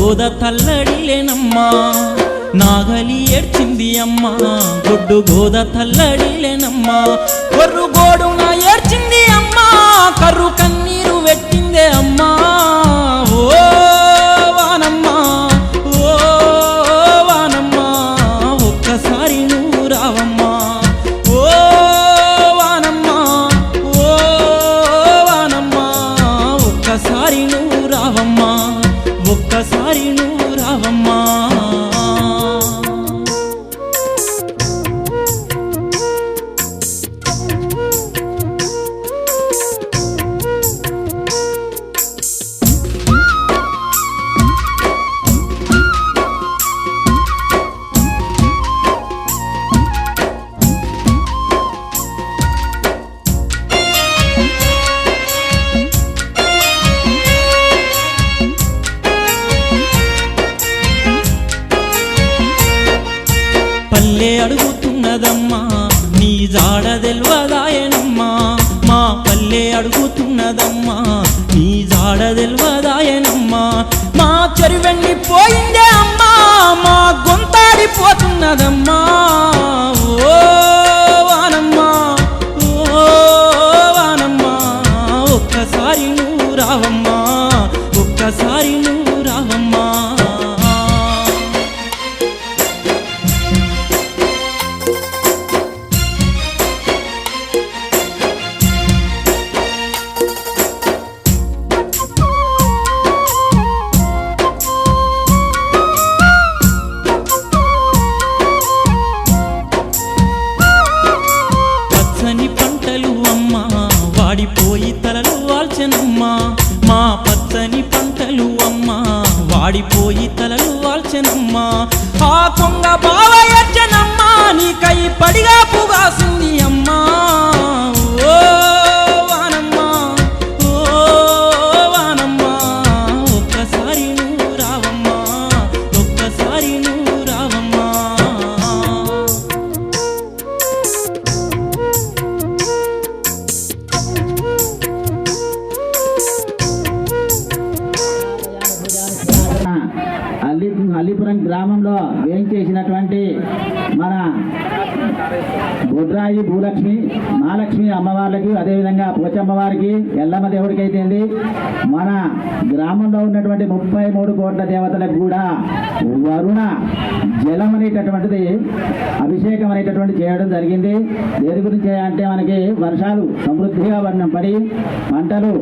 గోద తల్లడిలేనమ్మా నాగలి ఏడ్చింది అమ్మా గొడ్డు గోద తల్లడిలేనమ్మా కొర్రు గోడున ఏడ్చింది అమ్మా కర్రు కన్నీరు పెట్టిందే అమ్మా ఓ వానమ్మా ఓ వానమ్మా ఒక్కసారి నువ్వు రావమ్మా ఓ వానమ్మా ఓ వానమ్మా ఒక్కసారి నువ్వు రావమ్మా ఒక్కసారి నువ్వు రావమ్మా పల్లె అడుగుతున్నదమ్మా నీ జాడ తెల్వదాయనమ్మా మా పల్లె అడుగుతున్నదమ్మా నీ జాడ తెల్వదాయనమ్మా మా చెరువెండి పోయిందే అమ్మా మా గొంతాడిపోతున్నదమ్మా ఓ వానమ్మా ఓ వానమ్మా ఒక్కసారి నువ్వు రావమ్మా ఒక్కసారి నువ్వు రావమ్మా పచ్చని పంటలు అమ్మా వాడిపోయి తలలు వాల్చెనమ్మా మా పచ్చని పంటలు అమ్మా వాడిపోయి తలలు వాల్చెనమ్మా ఆ కొంగ బావ ఎచ్చనమ్మా నీకై పడిగా పుగాసింది అమ్మా ఓ వానమ్మా ఓ వానమ్మా ఒక్కసారి నువ్వు రావమ్మా ఒక్కసారి నువ్వు రావమ్మా అల్లీపురం గ్రామంలో వేయించేసినటువంటి మన బొడ్రాయి భూలక్ష్మి మహాలక్ష్మి అమ్మవార్లకి అదేవిధంగా పోచమ్మవారికి ఎల్లమ్మ దేవుడికి అయితే మన గ్రామంలో ఉన్నటువంటి 33 కోట్ల దేవతలకు కూడా వరుణ జలం అనేటటువంటిది అభిషేకం అనేటటువంటి చేయడం జరిగింది. దేని గురించి అంటే మనకి వర్షాలు సమృద్ధిగా పడి పంటలు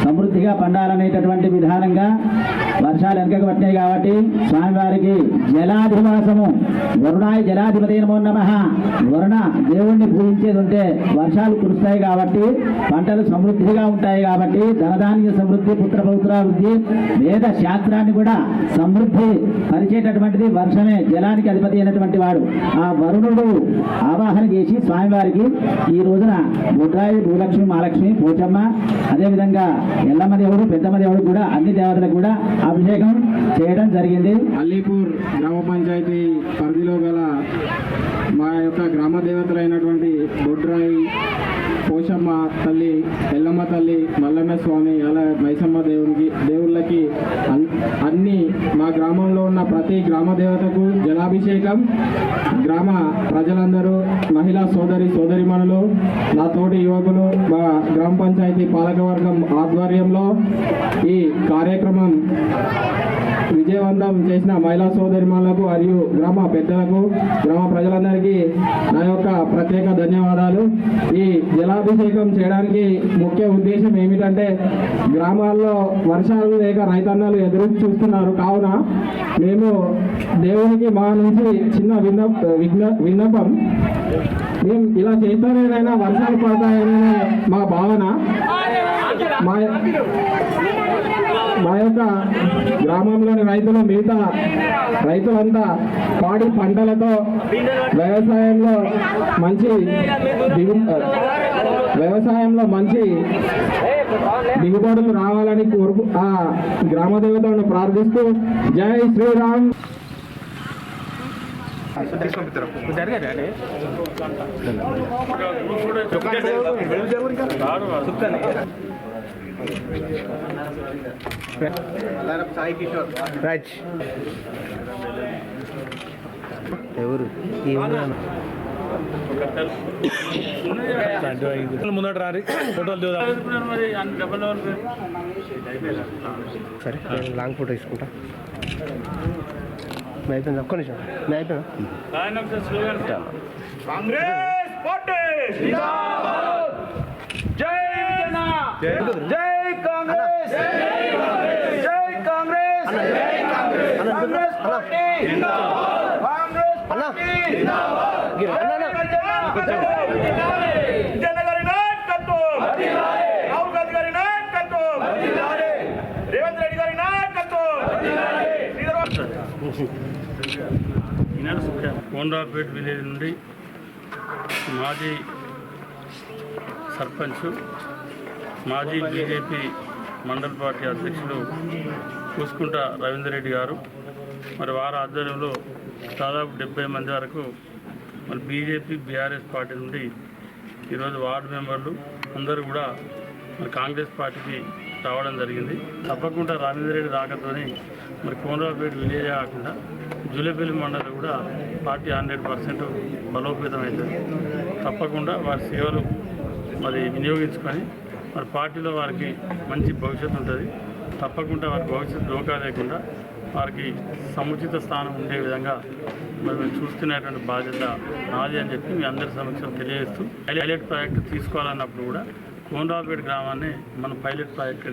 సమృద్ధిగా పండాలనేటటువంటి విధానంగా వర్షాలు వెనకకు పట్టినాయి కాబట్టి స్వామివారికి జలాధివాసము వరుణాయి జలాధిపతి నమో నమః వరుణ దేవుణ్ణి పూజించేది ఉంటే వర్షాలు కురుస్తాయి కాబట్టి పంటలు సమృద్ధిగా ఉంటాయి కాబట్టి ధనధాన్య సమృద్ధి పుత్ర పౌత్రాభివృద్ధి వేద శాస్త్రాన్ని కూడా సమృద్ధి పరిచేటటువంటిది వర్షమే జలానికి అధిపతి అయినటువంటి వాడు. ఆ వరుణుడు ఆవాహన చేసి స్వామివారికి ఈ రోజున బొడ్రాయి భూలక్ష్మి మహాలక్ష్మి పోచమ్మ అదేవిధంగా ఎల్లమ్మ దేవుడు పెద్దమ్మ దేవుడు కూడా అన్ని దేవతలకు కూడా అభిషేకం చేయడం జరిగింది. అల్లీపూర్ గ్రామ పంచాయతీ పరిధిలో గల మా యొక్క గ్రామ దేవతలైనటువంటి బొడ్రాయి పోషమ్మ తల్లి ఎల్లమ్మ తల్లి మల్లన్న స్వామి అలా మైసమ్మ దేవుళ్ళకి అన్ని మా గ్రామంలో ఉన్న ప్రతి గ్రామ దేవతకు జలాభిషేకం గ్రామ ప్రజలందరూ మహిళా సోదరిమణులు నా తోటి యువకులు మా గ్రామ పంచాయతీ పాలకవర్గం ఆధ్వర్యంలో ఈ కార్యక్రమం విజయవంతం చేసిన మహిళా సోదరిమణులకు మరియు గ్రామ పెద్దలకు గ్రామ ప్రజలందరికీ నా యొక్క ప్రత్యేక ధన్యవాదాలు. ఈ జలాభిషేకం చేయడానికి ముఖ్య ఉద్దేశం ఏమిటంటే గ్రామాల్లో వర్షాలు లేక రైతన్నలు ఎదురు చూస్తున్నారు కావున మేము దేవునికి మా నుంచి చిన్న విన్నపం మేము ఇలా చేస్తానేనైనా వర్షాలు పడతాయనే మా భావన. మా యొక్క గ్రామంలోని రైతులు మిగతా రైతులంతా పాడి పంటలతో వ్యవసాయంలో మంచి దిగుబడులు రావాలని ఆ గ్రామ దేవతలను ప్రార్థిస్తూ జై శ్రీరామ్. రాజ్ ఎవరు ముందట రారి ఫోటోలు సరే లాంగ్ ఫోటో తీసుకుంటా అయిపోయింది ఒక్క నిమిషం అయిపోయినా కాంగ్రెస్ పార్టీ జై జై కాంగ్రెస్ జై కాంగ్రెస్ కాంగ్రెస్ పార్టీ కాంగ్రెస్ పార్టీ విజయనగరి నాయకత్వం రాహుల్ గాంధీ గారి నాయకత్వం రేవంత్ రెడ్డి గారి నాయకత్వం కోండ్రాపేట్ విలేజ్ నుండి మాజీ సర్పంచ్ మాజీ బీజేపీ మండల పార్టీ అధ్యక్షులు కూసుకుంట రవీందర్ రెడ్డి గారు మరి వారి ఆధ్వర్యంలో దాదాపు 70 మంది వరకు మరి బీజేపీ బీఆర్ఎస్ పార్టీ నుండి ఈరోజు వార్డు మెంబర్లు అందరూ కూడా మరి కాంగ్రెస్ పార్టీకి రావడం జరిగింది. తప్పకుండా రవీందర్ రెడ్డి రాకతోని మరి కోనరావుపేట విలేజ్ కాకుండా జూలపల్లి మండలం కూడా పార్టీ 100% బలోపేతం అవుతుంది. తప్పకుండా వారి సేవలు మరి వినియోగించుకొని మరి పార్టీలో వారికి మంచి భవిష్యత్తు ఉంటుంది. తప్పకుండా వారి భవిష్యత్తు డోకా లేకుండా వారికి సముచిత స్థానం ఉండే విధంగా మరి మేము చూస్తున్నటువంటి బాధ్యత నాది అని చెప్పి మీ అందరి సమక్షం తెలియజేస్తూ పైలట్ ప్రాజెక్టు తీసుకోవాలన్నప్పుడు కూడా కోనరావుపేట గ్రామాన్ని మనం పైలట్ ప్రాజెక్ట్గా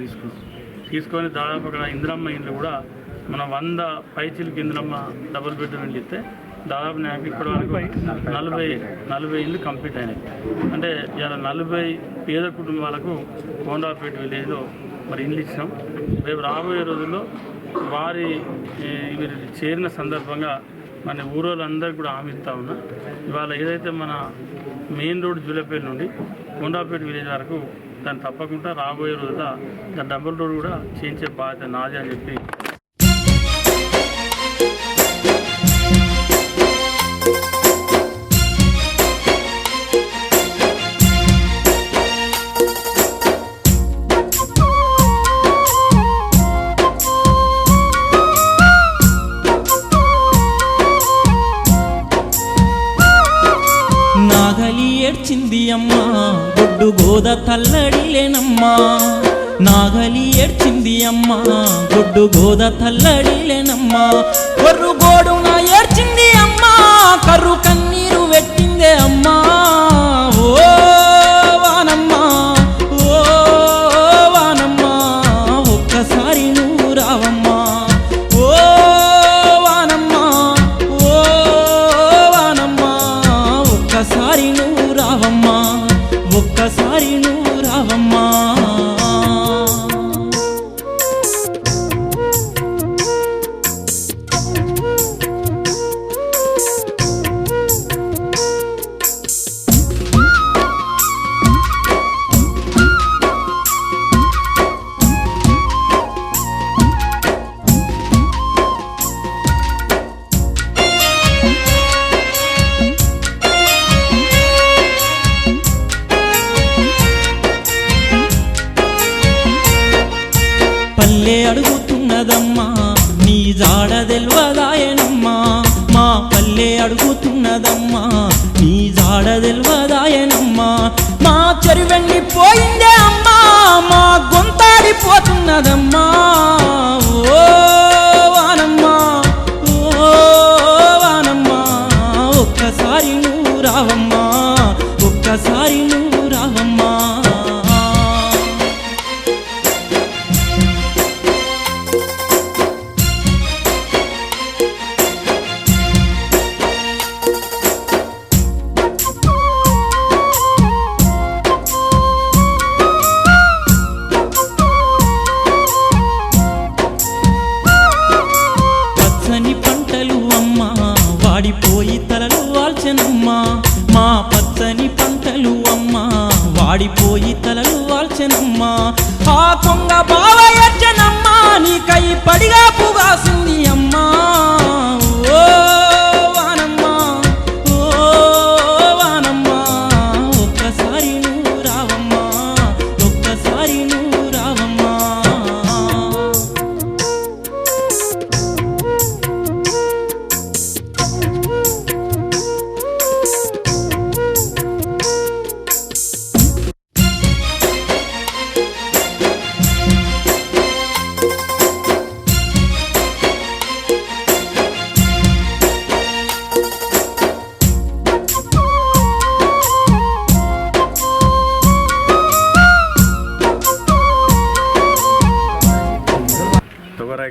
తీసుకొని దాదాపు అక్కడ ఇందిరమ్మ ఇండ్లు కూడా మనం 100 పైచిలకి ఇందిరమ్మ డబుల్ బెడ్రూమ్ ఇండ్లు ఇస్తే దాదాపు నాకు ఇప్పటి వరకు 40 ఇళ్ళు కంప్లీట్ అయినాయి. అంటే ఇలా 40 పేద కుటుంబాలకు కోనరావుపేట విలేజ్లో మరి ఇండ్లు ఇచ్చినాం. రేపు రాబోయే రోజుల్లో వారి వీరు చేరిన సందర్భంగా మన ఊరోళ్ళందరికీ కూడా హామీ ఇస్తూ ఉన్నా. ఇవాళ ఏదైతే మన మెయిన్ రోడ్ జూలపల్లి నుండి కోనరావుపేట విలేజ్ వరకు దాన్ని తప్పకుండా రాబోయే రోజుల్లో దాని డబుల్ రోడ్ కూడా చేయించే బాధ్యత నాది అని చెప్పి నాగలి ఏడ్చింది అమ్మా గొడ్డు గోద తల్లడిలేనమ్మా. నాగలి ఏడ్చింది అమ్మా గొడ్డు గోద తల్లడిలేనమ్మా. కొర్రు గోడున ఏడ్చింది అమ్మా కర్రు కన్నీరు పెట్టిందే అమ్మా. ఓ వానమ్మా ఓ వానమ్మా ఒక్కసారి నువ్వు రావమ్మా. ఓ వానమ్మా ఓ వానమ్మా ఒక్కసారి నువ్వు రావమ్మా. ఒక్కసారి నువ్వు రావమ్మా. పల్లె అడుగుతున్నదమ్మా నీ జాడ తెల్వదాయనమ్మా. మా పల్లె అడుగుతున్నదమ్మా నీ జాడ తెల్వదాయనమ్మా. మా చెరువెండి పోయిందే అమ్మా మా గొంతాడిపోతున్నదమ్మా. ఓ వానమ్మా ఓ వానమ్మా ఒక్కసారి నువ్వు రావమ్మా. ఒక్కసారి నువ్వు రావమ్మా. పచ్చని పంటలు అమ్మా వాడిపోయి తలలు వాల్చెనమ్మా. మా పచ్చని పంటలు అమ్మా వాడిపోయి తలలు వాల్చెనమ్మా. ఆ కొంగ బావ ఎచ్చనమ్మా నీకై పడిగా పుగాసింది అమ్మా. ఓ వానమ్మా ఓ వానమ్మా ఒక్కసారి నువ్వు రావమ్మా. ఒక్కసారి నువ్వు రావమ్మా.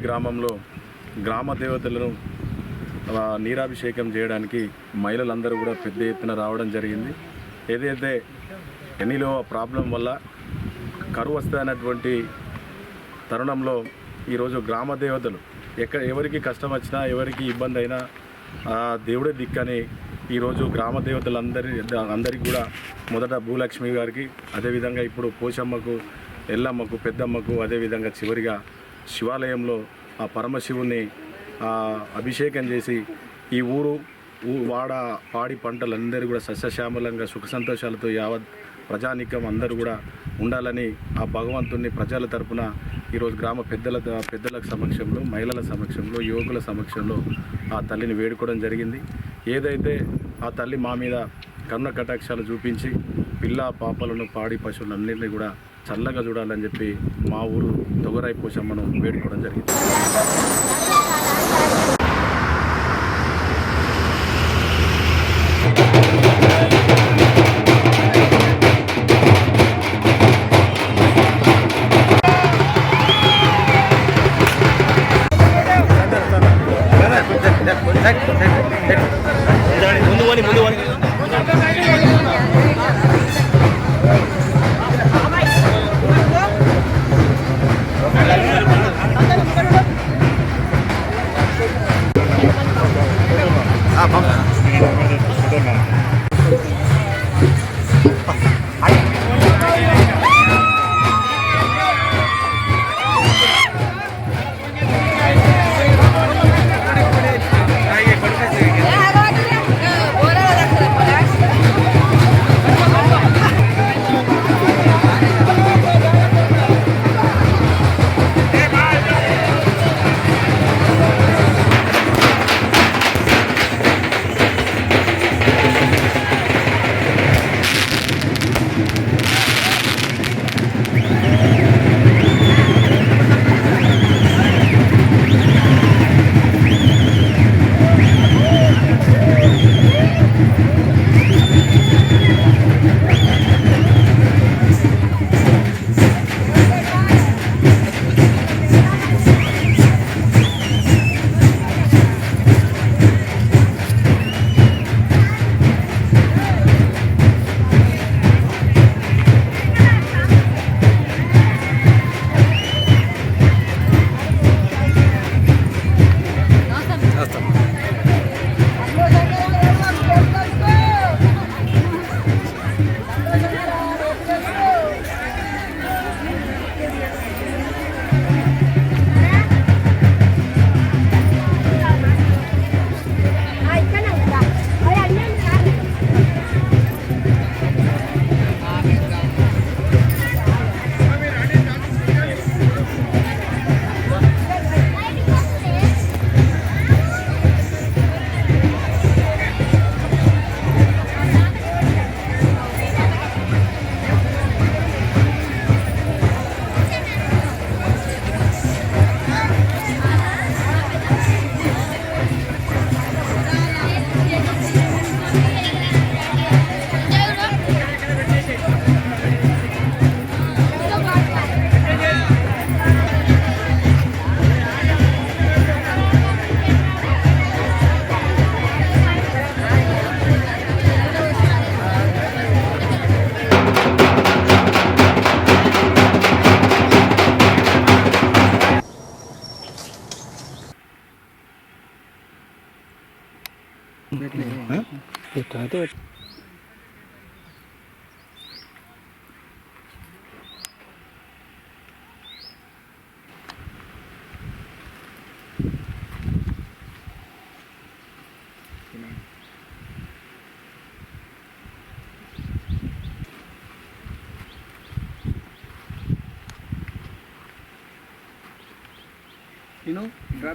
గ్రామంలో గ్రామ దేవతలను నీరాభిషేకం చేయడానికి మహిళలందరూ కూడా పెద్ద ఎత్తున రావడం జరిగింది. ఏదైతే ఎన్నిలో ప్రాబ్లం వల్ల కరువు వస్తాయన్నటువంటి తరుణంలో ఈరోజు గ్రామ దేవతలు ఎవరికి కష్టం వచ్చినా ఎవరికి ఇబ్బంది అయినా దేవుడే దిక్కని ఈరోజు గ్రామ దేవతలందరికీ కూడా మొదట భూలక్ష్మి గారికి, అదేవిధంగా ఇప్పుడు పోషమ్మకు, ఎల్లమ్మకు, పెద్దమ్మకు, అదేవిధంగా చివరిగా శివాలయంలో ఆ పరమశివుని అభిషేకం చేసి ఈ ఊరు వాడ పాడి పంటలందరూ కూడా సస్యశ్యామలంగా సుఖ సంతోషాలతో యావత్ ప్రజానీకం అందరూ కూడా ఉండాలని ఆ భగవంతుని ప్రజల తరపున ఈరోజు గ్రామ పెద్దల సమక్షంలో, మహిళల సమక్షంలో, యువకుల సమక్షంలో ఆ తల్లిని వేడుకోవడం జరిగింది. ఏదైతే ఆ తల్లి మా మీద కరుణ కటాక్షాలు చూపించి పిల్ల పాపలను, పాడి పశువులన్నింటినీ కూడా చల్లగా చూడాలని చెప్పి మా ఊరు తొగరాయి పోషమ్మను వేడుకోవడం జరిగింది.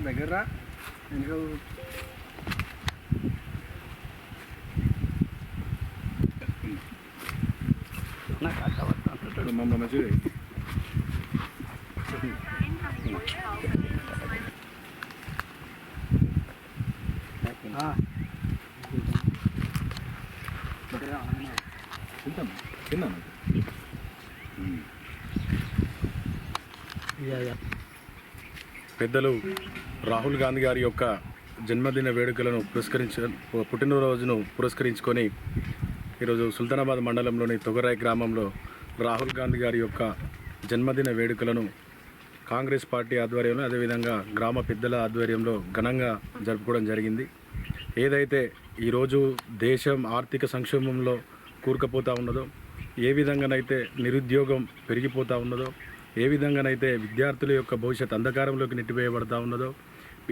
దగ్గర మంచిది తిన్నాను. పెద్దలు రాహుల్ గాంధీ గారి యొక్క జన్మదిన వేడుకలను పుట్టినరోజును పురస్కరించుకొని ఈరోజు సుల్తానాబాద్ మండలంలోని తొగరాయి గ్రామంలో రాహుల్ గాంధీ గారి యొక్క జన్మదిన వేడుకలను కాంగ్రెస్ పార్టీ ఆధ్వర్యంలో అదేవిధంగా గ్రామ పెద్దల ఆధ్వర్యంలో ఘనంగా జరుపుకోవడం జరిగింది. ఏదైతే ఈరోజు దేశం ఆర్థిక సంక్షోభంలో కూరుకుపోతూ ఉన్నదో, ఏ విధంగానైతే నిరుద్యోగం పెరిగిపోతూ ఉన్నదో, ఏ విధంగానైతే విద్యార్థుల యొక్క భవిష్యత్తు అంధకారంలోకి నెట్టివేయబడతా ఉన్నదో,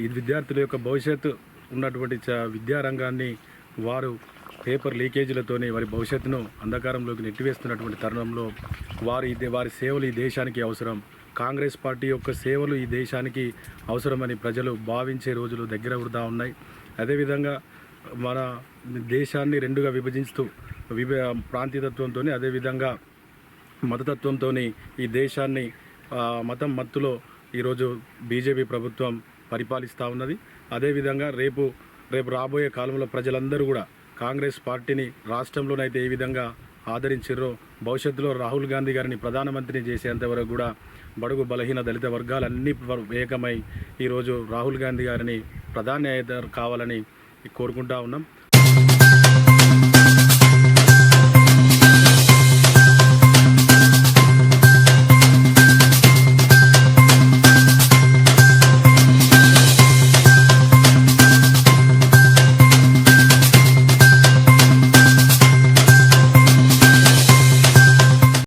ఈ విద్యార్థుల యొక్క భవిష్యత్తు ఉన్నటువంటి విద్యారంగాన్ని వారు పేపర్ లీకేజీలతోని వారి భవిష్యత్తును అంధకారంలోకి నెట్టివేస్తున్నటువంటి తరుణంలో వారి సేవలు ఈ దేశానికి అవసరం, కాంగ్రెస్ పార్టీ యొక్క సేవలు ఈ దేశానికి అవసరమని ప్రజలు భావించే రోజులు దగ్గర పడుతూ ఉన్నాయి. అదేవిధంగా మన దేశాన్ని రెండుగా విభజిస్తూ ప్రాంతీయతత్వంతో అదేవిధంగా మతతత్వంతో ఈ దేశాన్ని మతం మత్తులో ఈరోజు బీజేపీ ప్రభుత్వం పరిపాలిస్తూ ఉన్నది. అదేవిధంగా రేపు రాబోయే కాలంలో ప్రజలందరూ కూడా కాంగ్రెస్ పార్టీని రాష్ట్రంలోనైతే ఏ విధంగా ఆదరించారో భవిష్యత్తులో రాహుల్ గాంధీ గారిని ప్రధానమంత్రిని చేసేంతవరకు కూడా బడుగు బలహీన దళిత వర్గాలన్నీ ఏకమై ఈరోజు రాహుల్ గాంధీ గారిని ప్రధాని కావాలని కోరుకుంటా ఉన్నాం.